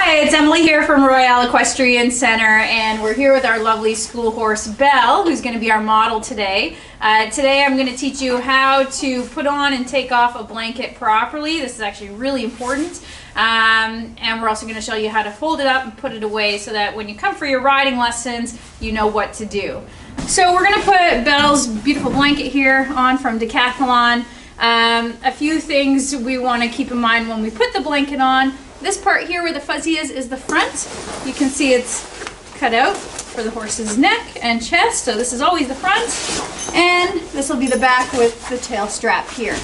Hi, it's Emily here from Royale Equestrian Center, and we're here with our lovely school horse Belle, who's going to be our model today. Today I'm going to teach you how to put on and take off a blanket properly. This is actually really important. And we're also going to show you how to fold it up and put it away so that when you come for your riding lessons, you know what to do. So we're going to put Belle's beautiful blanket here on from Decathlon. A few things we want to keep in mind when we put the blanket on. This part here where the fuzzy is the front. You can see it's cut out for the horse's neck and chest, so this is always the front. And this will be the back with the tail strap here.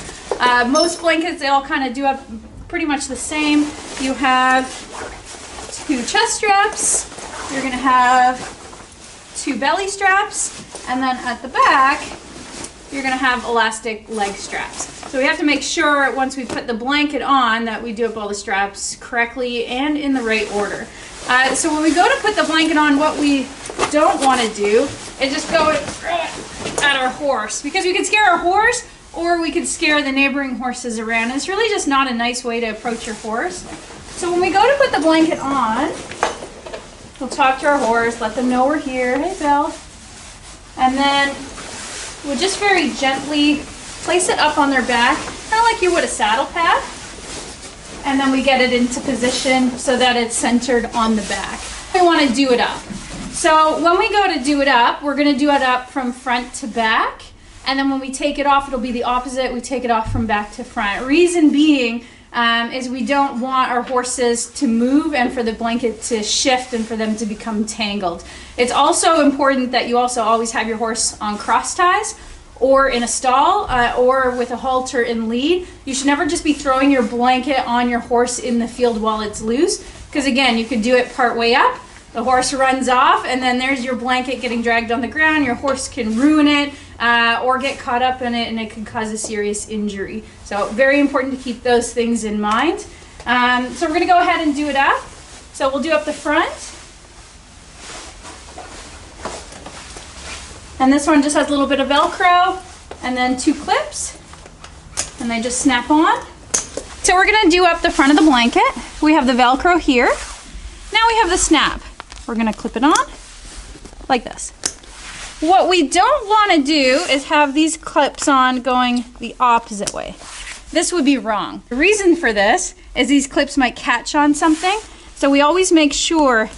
Most blankets, they all kind of do up pretty much the same. You have 2 chest straps, you're going to have 2 belly straps, and then at the back, you're going to have elastic leg straps. So we have to make sure once we put the blanket on that we do up all the straps correctly and in the right order. So when we go to put the blanket on, what we don't want to do is just go at our horse, because we can scare our horse or we could scare the neighboring horses around. It's really just not a nice way to approach your horse. So when we go to put the blanket on, we'll talk to our horse, let them know we're here. Hey, Belle. And then we'll just very gently place it up on their back, kind of like you would a saddle pad. And then we get it into position so that it's centered on the back. We want to do it up. So when we go to do it up, we're going to do it up from front to back. And then when we take it off, it'll be the opposite. We take it off from back to front. Reason being is we don't want our horses to move and for the blanket to shift and for them to become tangled. It's also important that you also always have your horse on cross ties or in a stall or with a halter in lead. You should never just be throwing your blanket on your horse in the field while it's loose, because again, you could do it part way up, the horse runs off, and then there's your blanket getting dragged on the ground. Your horse can ruin it or get caught up in it, and it can cause a serious injury. So very important to keep those things in mind. So we're going to go ahead and do it up. So we'll do up the front. And this one just has a little bit of Velcro and then 2 clips, and they just snap on. So we're going to do up the front of the blanket. We have the Velcro here. Now we have the snap. We're going to clip it on like this. What we don't want to do is have these clips on going the opposite way. This would be wrong. The reason for this is these clips might catch on something, so we always make sure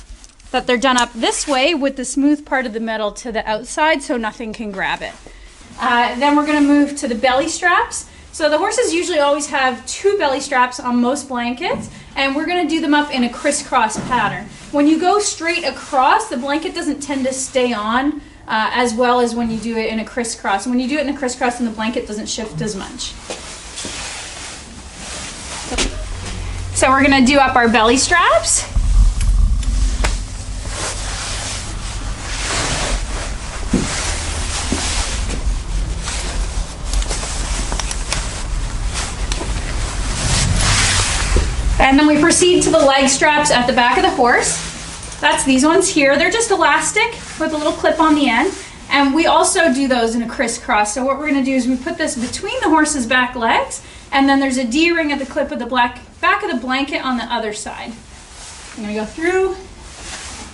that they're done up this way with the smooth part of the metal to the outside so nothing can grab it. Then we're going to move to the belly straps. So the horses usually always have 2 belly straps on most blankets, and we're going to do them up in a crisscross pattern. When you go straight across, the blanket doesn't tend to stay on as well as when you do it in a crisscross. When you do it in a crisscross, then the blanket doesn't shift as much. So we're going to do up our belly straps. And then we proceed to the leg straps at the back of the horse. That's these ones here. They're just elastic with a little clip on the end. And we also do those in a crisscross. So what we're going to do is we put this between the horse's back legs, and then there's a D-ring at the clip of the back of the blanket on the other side. I'm going to go through,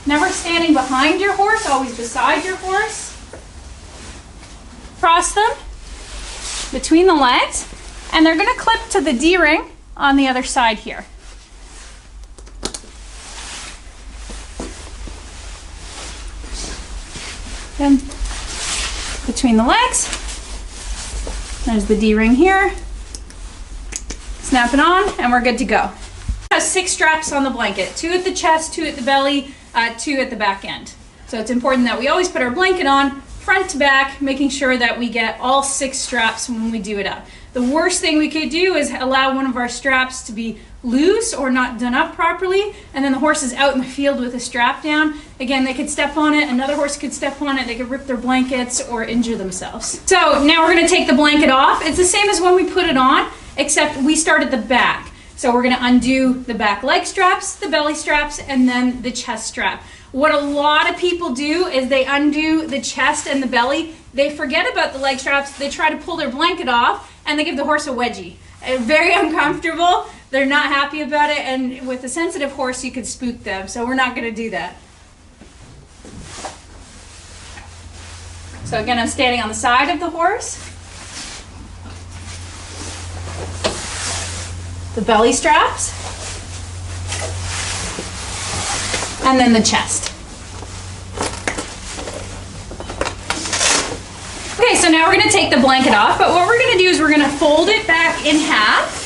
never standing behind your horse, always beside your horse. Cross them between the legs, and they're going to clip to the D-ring on the other side here. Then between the legs, there's the D-ring here. Snap it on, and we're good to go. It has 6 straps on the blanket, 2 at the chest, 2 at the belly, 2 at the back end. So it's important that we always put our blanket on front to back, making sure that we get all 6 straps when we do it up. The worst thing we could do is allow one of our straps to be loose or not done up properly, and then the horse is out in the field with a strap down. Again, they could step on it, another horse could step on it, they could rip their blankets or injure themselves. So now we're going to take the blanket off. It's the same as when we put it on, except we start at the back. So we're going to undo the back leg straps, the belly straps, and then the chest strap. What a lot of people do is they undo the chest and the belly. They forget about the leg straps. They try to pull their blanket off, and they give the horse a wedgie. Very uncomfortable, they're not happy about it, and with a sensitive horse you could spook them, so we're not going to do that. So again, I'm standing on the side of the horse. The belly straps, and then the chest. Okay, so now we're going to take the blanket off, but what we're going to do is we're going to fold it back in half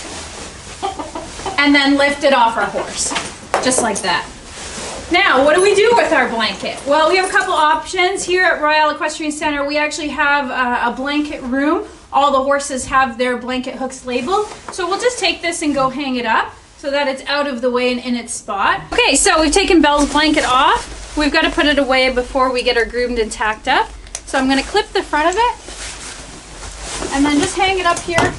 and then lift it off our horse, just like that. Now, what do we do with our blanket? Well, we have a couple options. Here at Royale Equestrian Center, we actually have a blanket room. All the horses have their blanket hooks labeled. So we'll just take this and go hang it up so that it's out of the way and in its spot. Okay, so we've taken Belle's blanket off. We've got to put it away before we get her groomed and tacked up. So I'm going to clip the front of it and then just hang it up here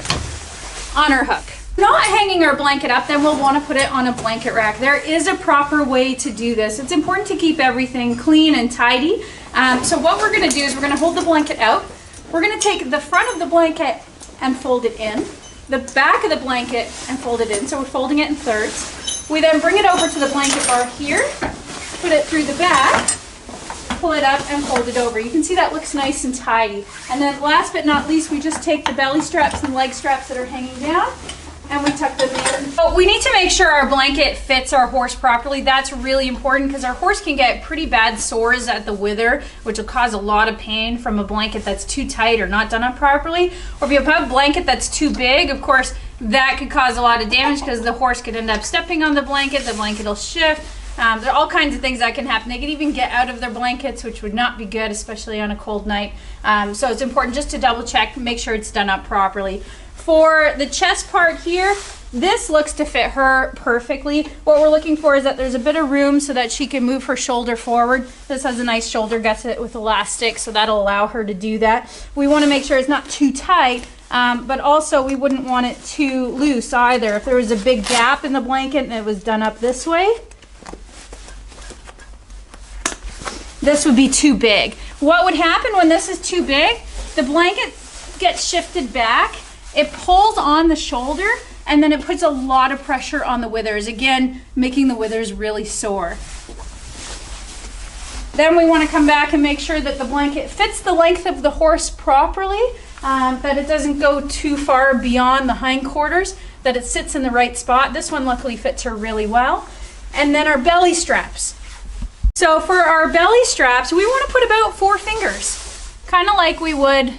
on her hook. Not hanging our blanket up, then we'll want to put it on a blanket rack. There is a proper way to do this. It's important to keep everything clean and tidy. So what we're going to do is we're going to hold the blanket out. We're going to take the front of the blanket and fold it in, the back of the blanket and fold it in. So we're folding it in thirds. We then bring it over to the blanket bar here, put it through the back, pull it up and fold it over. You can see that looks nice and tidy. And then last but not least, we just take the belly straps and leg straps that are hanging down and we tuck them in. But we need to make sure our blanket fits our horse properly. That's really important because our horse can get pretty bad sores at the wither, which will cause a lot of pain from a blanket that's too tight or not done up properly. Or if you have a blanket that's too big, of course, that could cause a lot of damage because the horse could end up stepping on the blanket will shift. There are all kinds of things that can happen. They could even get out of their blankets, which would not be good, especially on a cold night. So it's important just to double check, make sure it's done up properly. For the chest part here, this looks to fit her perfectly. What we're looking for is that there's a bit of room so that she can move her shoulder forward. This has a nice shoulder gusset with elastic, so that'll allow her to do that. We want to make sure it's not too tight, but also we wouldn't want it too loose either. If there was a big gap in the blanket and it was done up this way, this would be too big. What would happen when this is too big? The blanket gets shifted back, it pulls on the shoulder, and then it puts a lot of pressure on the withers, again, making the withers really sore. Then we want to come back and make sure that the blanket fits the length of the horse properly, that it doesn't go too far beyond the hindquarters, that it sits in the right spot. This one luckily fits her really well. And then our belly straps. So for our belly straps, we want to put about 4 fingers, kind of like we would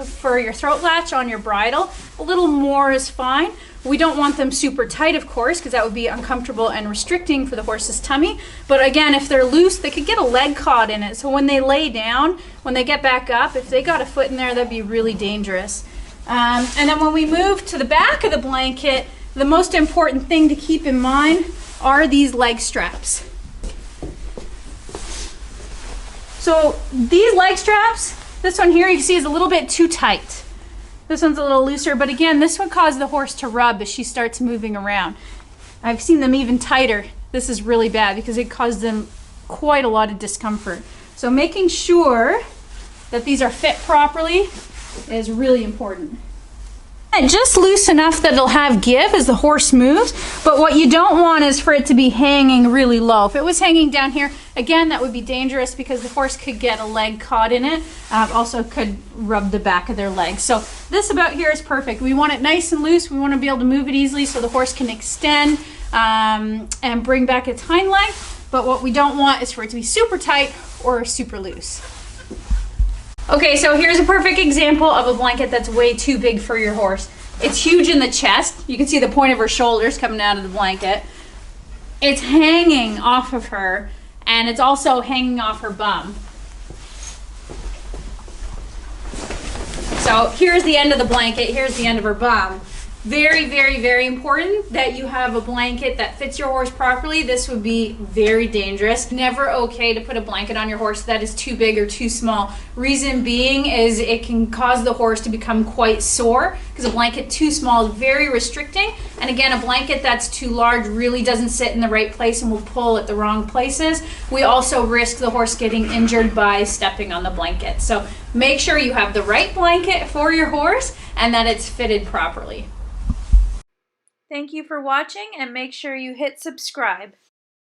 for your throat latch on your bridle. A little more is fine. We don't want them super tight, of course, because that would be uncomfortable and restricting for the horse's tummy. But again, if they're loose, they could get a leg caught in it. So when they lay down, when they get back up, if they got a foot in there, that'd be really dangerous. And then when we move to the back of the blanket, the most important thing to keep in mind are these leg straps. So these leg straps, this one here you can see is a little bit too tight. This one's a little looser, but again, this would cause the horse to rub as she starts moving around. I've seen them even tighter. This is really bad because it caused them quite a lot of discomfort. So making sure that these are fit properly is really important. And just loose enough that it'll have give as the horse moves, but what you don't want is for it to be hanging really low. If it was hanging down here, again, that would be dangerous because the horse could get a leg caught in it, also could rub the back of their leg. So this about here is perfect. We want it nice and loose. We want to be able to move it easily so the horse can extend and bring back its hind leg, but what we don't want is for it to be super tight or super loose. Okay, so here's a perfect example of a blanket that's way too big for your horse. It's huge in the chest. You can see the point of her shoulders coming out of the blanket. It's hanging off of her, and it's also hanging off her bum. So here's the end of the blanket, here's the end of her bum. Very, very, very important that you have a blanket that fits your horse properly. This would be very dangerous. Never okay to put a blanket on your horse that is too big or too small. Reason being is it can cause the horse to become quite sore because a blanket too small is very restricting. And again, a blanket that's too large really doesn't sit in the right place and will pull at the wrong places. We also risk the horse getting injured by stepping on the blanket. So make sure you have the right blanket for your horse and that it's fitted properly. Thank you for watching, and make sure you hit subscribe.